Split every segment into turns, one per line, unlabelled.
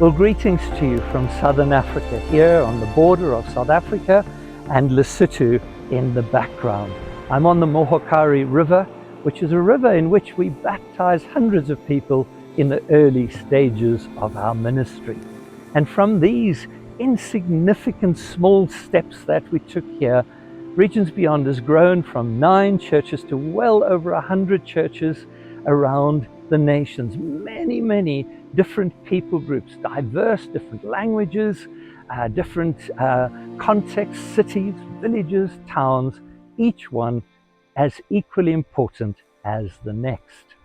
Well, greetings to you from Southern Africa, here on the border of South Africa and Lesotho in the background. I'm on the Mohokari River, which is a river in which we baptize hundreds of people in the early stages of our ministry. And from these insignificant small steps that we took here, Regions Beyond has grown from 9 churches to well over 100 churches around the nations. Many different people groups, diverse, different languages, different contexts, cities, villages, towns, each one as equally important as the next.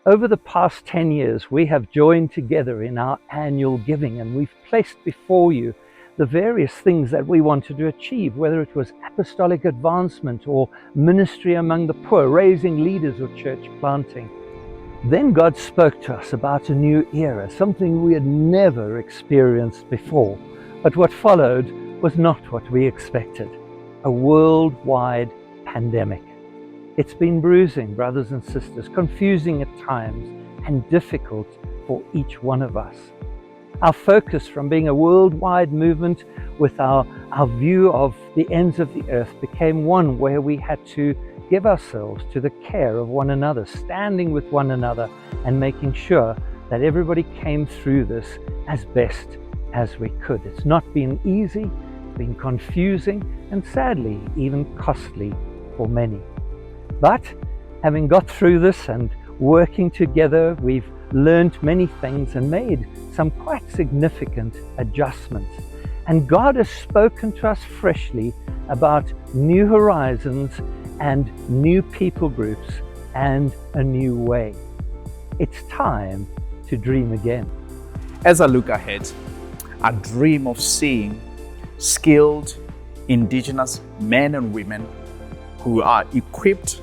Over the past 10 years, we have joined together in our annual giving, and we've placed before you the various things that we wanted to achieve, whether it was apostolic advancement or ministry among the poor, raising leaders or church planting. Then God spoke to us about a new era, something we had never experienced before. But what followed was not what we expected: a worldwide pandemic. It's been bruising, brothers and sisters, confusing at times, and difficult for each one of us. Our focus from being a worldwide movement with our view of the ends of the earth became one where we had to give ourselves to the care of one another, standing with one another and making sure that everybody came through this as best as we could. It's not been easy, it's been confusing, and sadly even costly for many. But having got through this and working together, we've learned many things and made some quite significant adjustments. And God has spoken to us freshly about new horizons and new people groups and a new way. It's time to dream again.
As I look ahead, I dream of seeing skilled indigenous men and women who are equipped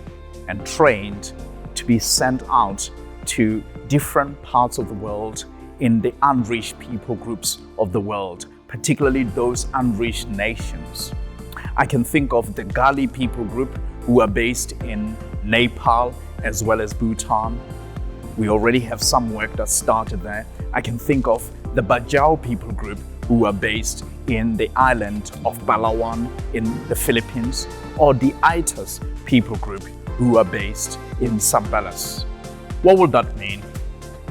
and trained to be sent out to different parts of the world in the unreached people groups of the world, particularly those unreached nations. I can think of the Gali people group who are based in Nepal as well as Bhutan. We already have some work that started there. I can think of the Bajau people group who are based in the island of Palawan in the Philippines, or the Aitas people group who are based in Sambalas. What will that mean?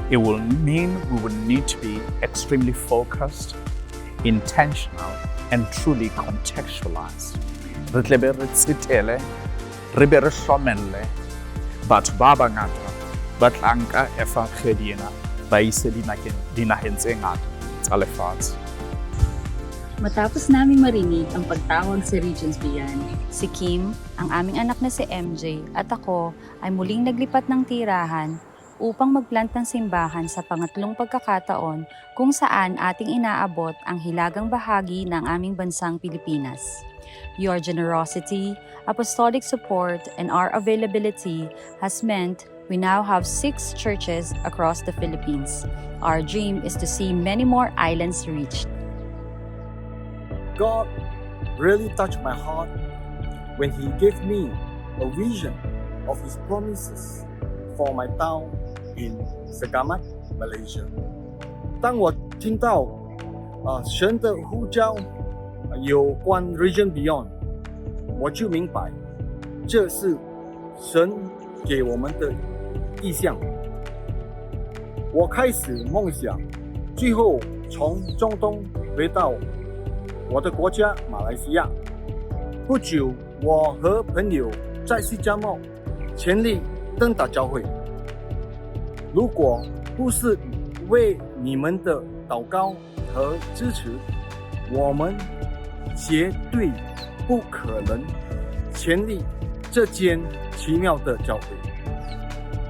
It will mean we will need to be extremely focused, intentional, and truly contextualized. Re tle be re tsetele, re be re hlokomelle batho ba bangata ba tla nka efakgedi ena ba ise dinaheng tse ngata tsa lefatshe.
Matapos naming marinig ang pagtawag sa Regions Beyond, si Kim, ang aming anak na si MJ, at ako ay muling naglipat ng tirahan upang magplant ng simbahan sa pangatlong pagkakataon kung saan ating inaabot ang hilagang bahagi ng aming bansang Pilipinas. Your generosity, apostolic support, and our availability has meant we now have 6 churches across the Philippines. Our dream is to see many more islands reached.
God really touched my heart when He gave me a vision of His promises for my town in Segamat, Malaysia. 当我听到神的呼召有关 Region Beyond， 我就明白这是神给我们的意向。我开始梦想，最后从中东回到我的国家马来西亚。不久，我和朋友在新加坡全力登打教会。如果不是为你们的祷告和支持，我们绝对不可能成立这间奇妙的教会。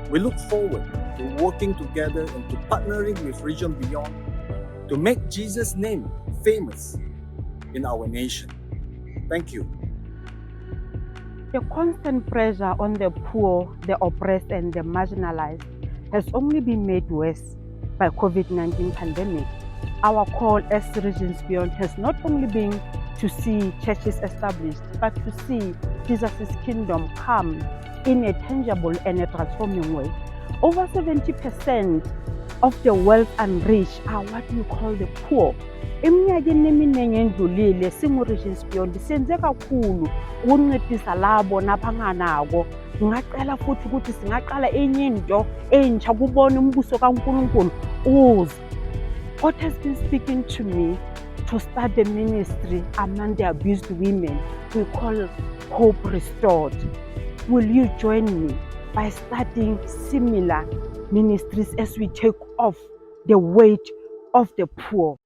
We look forward to working together and to partnering with Region Beyond to make Jesus' name famous in our nation. Thank you.
The constant pressure on the poor, the oppressed, and the marginalized has only been made worse by COVID-19 pandemic. Our call as Regions Beyond has not only been to see churches established, but to see Jesus' kingdom come in a tangible and a transforming way. Over 70% of the wealth and rich are what we call the poor. Eminyakeni eminingi endlulile singu-Regions Beyond senze kakhulu ukuncedisa labo nabanganako. Ngingacela futhi ukuthi singaqala enye into entsha kubona umbuso kaNkulunkulu uze. God has been speaking to me to start the ministry among the abused women we call Hope Restored. Will you join me by starting similar ministries as we take off the weight of the poor?